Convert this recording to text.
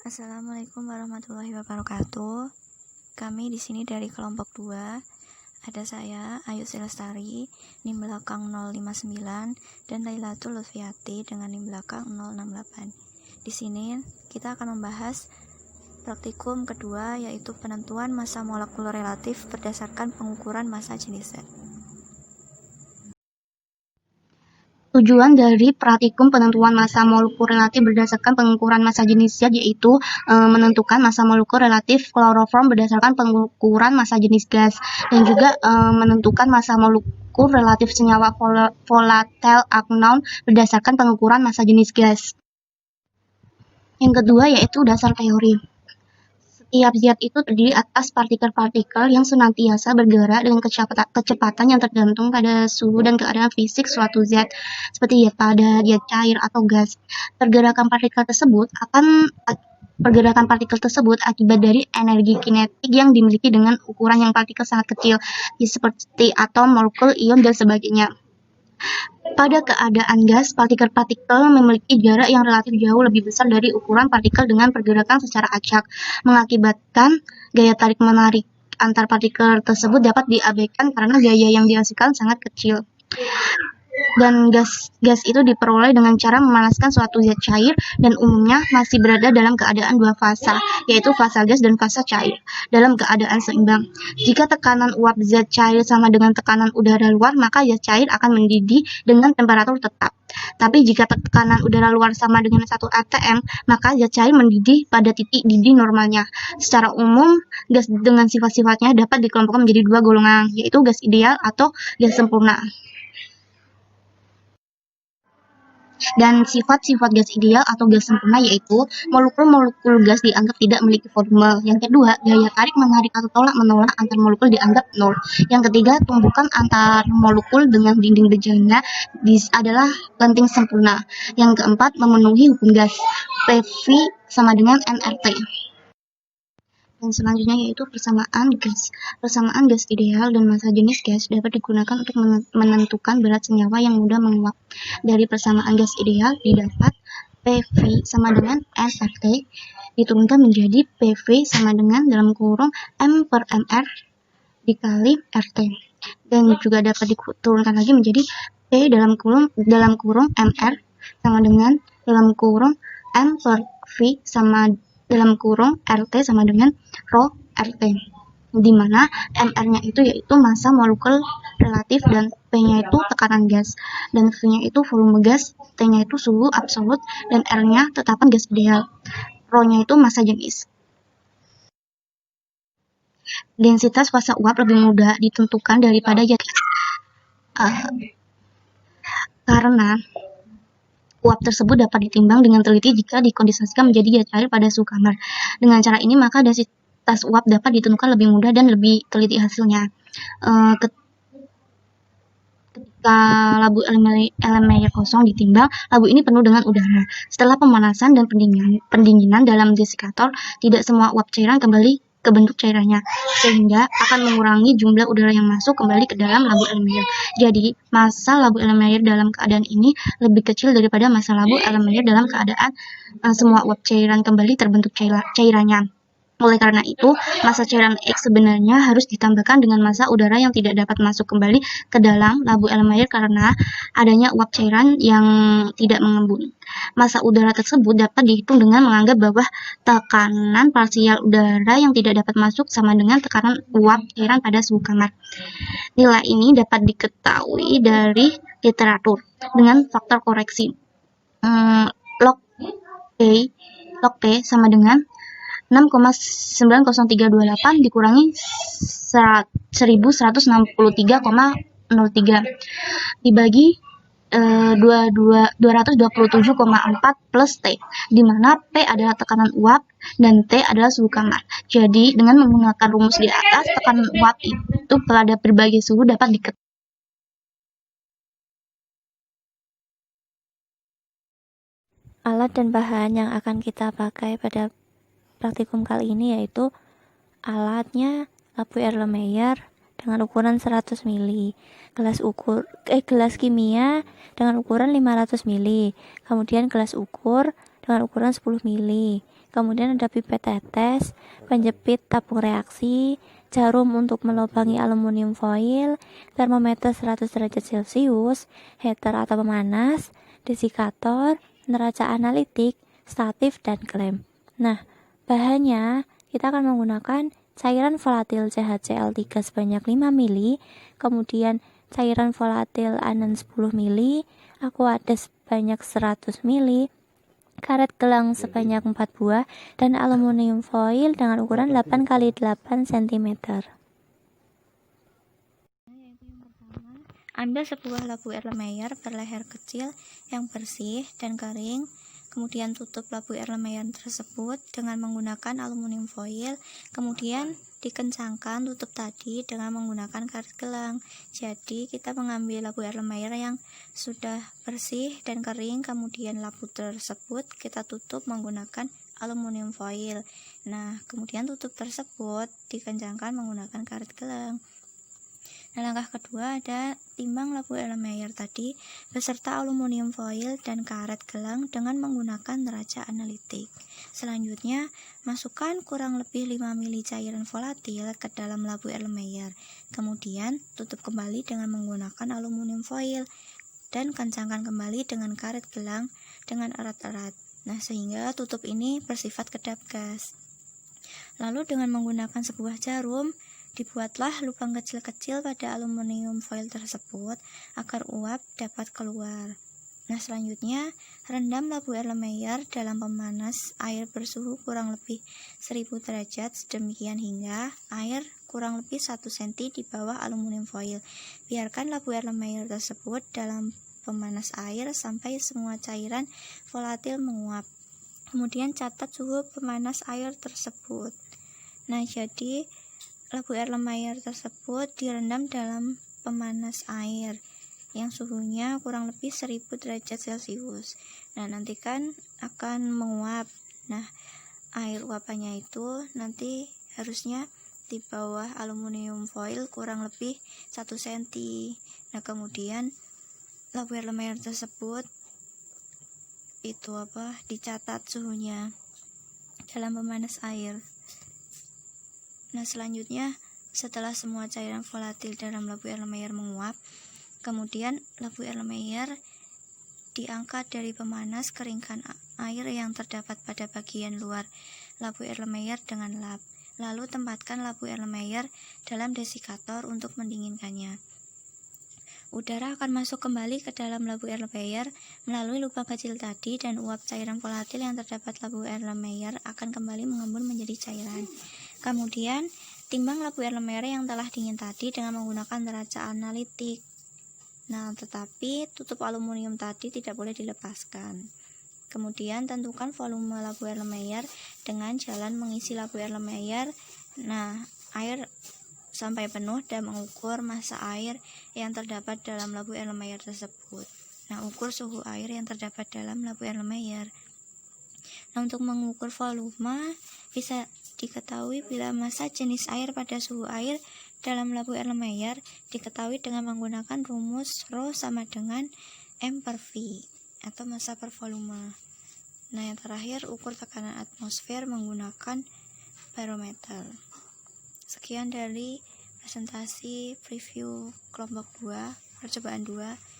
Assalamualaikum warahmatullahi wabarakatuh. Kami di sini dari kelompok 2. Ada saya, Ayu Silastari, NIM belakang 059, dan Lailatul Lutfiati dengan NIM belakang 068. Di sini kita akan membahas praktikum kedua, yaitu penentuan massa molekul relatif berdasarkan pengukuran massa jenis zat. Tujuan dari praktikum penentuan massa molekul relatif berdasarkan pengukuran massa jenis zat yaitu menentukan massa molekul relatif kloroform berdasarkan pengukuran massa jenis gas, dan juga menentukan massa molekul relatif senyawa volatile unknown berdasarkan pengukuran massa jenis gas. Yang kedua yaitu dasar teori. Setiap zat itu terdiri atas partikel-partikel yang senantiasa bergerak dengan kecepatan yang tergantung pada suhu dan keadaan fisik suatu zat, seperti zat padat, zat cair, atau gas. Pergerakan partikel tersebut akibat dari energi kinetik yang dimiliki dengan ukuran yang partikel sangat kecil, seperti atom, molekul, ion, dan sebagainya. Pada keadaan gas, partikel-partikel memiliki jarak yang relatif jauh lebih besar dari ukuran partikel dengan pergerakan secara acak, mengakibatkan gaya tarik-menarik antar partikel tersebut dapat diabaikan karena gaya yang dihasilkan sangat kecil. Dan gas itu diperoleh dengan cara memanaskan suatu zat cair dan umumnya masih berada dalam keadaan dua fasa, yaitu fasa gas dan fasa cair, dalam keadaan seimbang. Jika tekanan uap zat cair sama dengan tekanan udara luar, maka zat cair akan mendidih dengan temperatur tetap. Tapi jika tekanan udara luar sama dengan 1 atm, maka zat cair mendidih pada titik didih normalnya. Secara umum, gas dengan sifat-sifatnya dapat dikelompokkan menjadi dua golongan, yaitu gas ideal atau gas sempurna. Dan sifat-sifat gas ideal atau gas sempurna yaitu molekul-molekul gas dianggap tidak memiliki volume. Yang kedua, gaya tarik-menarik atau tolak-menolak antar molekul dianggap nol. Yang ketiga, tumbukan antar molekul dengan dinding bejana adalah lenting sempurna. Yang keempat, memenuhi hukum gas. PV sama dengan nRT. Yang selanjutnya yaitu persamaan gas. Persamaan gas ideal dan massa jenis gas dapat digunakan untuk menentukan berat senyawa yang mudah menguap. Dari persamaan gas ideal didapat PV sama dengan nRT diturunkan menjadi PV sama dengan dalam kurung M per mR dikali RT, dan juga dapat diturunkan lagi menjadi P dalam kurung mR sama dengan dalam kurung M per V sama dalam kurung RT sama dengan rho RT, di mana mR-nya itu yaitu massa molekul relatif, dan P-nya itu tekanan gas, dan V-nya itu volume gas, T-nya itu suhu absolut, dan R-nya tetapan gas ideal. Rho-nya itu massa jenis. Densitas fasa uap lebih mudah ditentukan daripada zat karena uap tersebut dapat ditimbang dengan teliti jika dikondensasikan menjadi zat cair pada suhu kamar. Dengan cara ini, maka densitas uap dapat ditentukan lebih mudah dan lebih teliti hasilnya. Ketika labu Erlenmeyer kosong ditimbang, labu ini penuh dengan udara. Setelah pemanasan dan pendinginan dalam desikator, tidak semua uap cairan kembali ke bentuk cairannya, sehingga akan mengurangi jumlah udara yang masuk kembali ke dalam labu Erlenmeyer. Jadi, massa labu Erlenmeyer dalam keadaan ini lebih kecil daripada massa labu Erlenmeyer dalam keadaan semua uap cairan kembali terbentuk cairannya. Oleh karena itu, massa cairan X sebenarnya harus ditambahkan dengan massa udara yang tidak dapat masuk kembali ke dalam labu Erlenmeyer karena adanya uap cairan yang tidak mengembun. Massa udara tersebut dapat dihitung dengan menganggap bahwa tekanan parsial udara yang tidak dapat masuk sama dengan tekanan uap cairan pada suhu kamar. Nilai ini dapat diketahui dari literatur dengan faktor koreksi. Log P sama dengan 6,90328 dikurangi 1163,03 dibagi 227,4 plus T, di mana P adalah tekanan uap dan T adalah suhu kamar. Jadi, dengan menggunakan rumus di atas, tekanan uap itu pada berbagai suhu dapat diketahui. Alat dan bahan yang akan kita pakai pada praktikum kali ini yaitu alatnya labu Erlenmeyer dengan ukuran 100 ml, gelas kimia dengan ukuran 500 ml, kemudian gelas ukur dengan ukuran 10 mili. Kemudian ada pipet tetes, penjepit tabung reaksi, jarum untuk melubangi aluminium foil, termometer 100 derajat Celcius, heater atau pemanas, desikator, neraca analitik, statif, dan klem. Nah, bahannya kita akan menggunakan cairan volatil CHCl3 sebanyak 5 mili, kemudian cairan volatil anan 10 mili, aqueous sebanyak 100 mili, karet gelang sebanyak 4 buah, dan aluminium foil dengan ukuran 8 x 8 cm. Ambil sebuah labu Erlenmeyer berleher kecil yang bersih dan kering, kemudian tutup labu Erlenmeyer tersebut dengan menggunakan aluminium foil, kemudian dikencangkan tutup tadi dengan menggunakan karet gelang. Jadi kita mengambil labu Erlenmeyer yang sudah bersih dan kering, kemudian labu tersebut kita tutup menggunakan aluminium foil. Nah, kemudian tutup tersebut dikencangkan menggunakan karet gelang. Nah, langkah kedua ada timbang labu Erlenmeyer tadi beserta aluminium foil dan karet gelang dengan menggunakan neraca analitik. Selanjutnya, masukkan kurang lebih 5 mili cairan volatil ke dalam labu Erlenmeyer. Kemudian, tutup kembali dengan menggunakan aluminium foil dan kencangkan kembali dengan karet gelang dengan erat-erat. Nah, sehingga tutup ini bersifat kedap gas. Lalu dengan menggunakan sebuah jarum, dibuatlah lubang kecil-kecil pada aluminium foil tersebut agar uap dapat keluar. Nah, selanjutnya rendam labu Erlenmeyer dalam pemanas air bersuhu kurang lebih 1000 derajat sedemikian hingga air kurang lebih 1 cm di bawah aluminium foil. Biarkan labu Erlenmeyer tersebut dalam pemanas air sampai semua cairan volatil menguap. Kemudian catat suhu pemanas air tersebut. Nah, jadi labu Erlenmeyer tersebut direndam dalam pemanas air yang suhunya kurang lebih 1000 derajat Celcius. Nah, nanti kan akan menguap. Nah, air uapannya itu nanti harusnya di bawah aluminium foil kurang lebih 1 cm. Nah, kemudian labu Erlenmeyer tersebut itu dicatat suhunya dalam pemanas air. Nah, selanjutnya setelah semua cairan volatil dalam labu Erlenmeyer menguap, kemudian labu Erlenmeyer diangkat dari pemanas, keringkan air yang terdapat pada bagian luar labu Erlenmeyer dengan lap. Lalu tempatkan labu Erlenmeyer dalam desikator untuk mendinginkannya. Udara akan masuk kembali ke dalam labu Erlenmeyer melalui lubang kecil tadi dan uap cairan volatil yang terdapat labu Erlenmeyer akan kembali mengembun menjadi cairan. Kemudian, timbang labu Erlenmeyer yang telah dingin tadi dengan menggunakan neraca analitik. Nah, tetapi tutup aluminium tadi tidak boleh dilepaskan. Kemudian, tentukan volume labu Erlenmeyer dengan jalan mengisi labu Erlenmeyer. Nah, air sampai penuh dan mengukur massa air yang terdapat dalam labu Erlenmeyer tersebut. Nah, ukur suhu air yang terdapat dalam labu Erlenmeyer. Nah, untuk mengukur volume bisa diketahui bila massa jenis air pada suhu air dalam labu Erlenmeyer diketahui dengan menggunakan rumus Rho sama dengan M per V atau massa per volume. Nah, yang terakhir ukur tekanan atmosfer menggunakan barometer. Sekian dari presentasi preview kelompok 2, percobaan 2.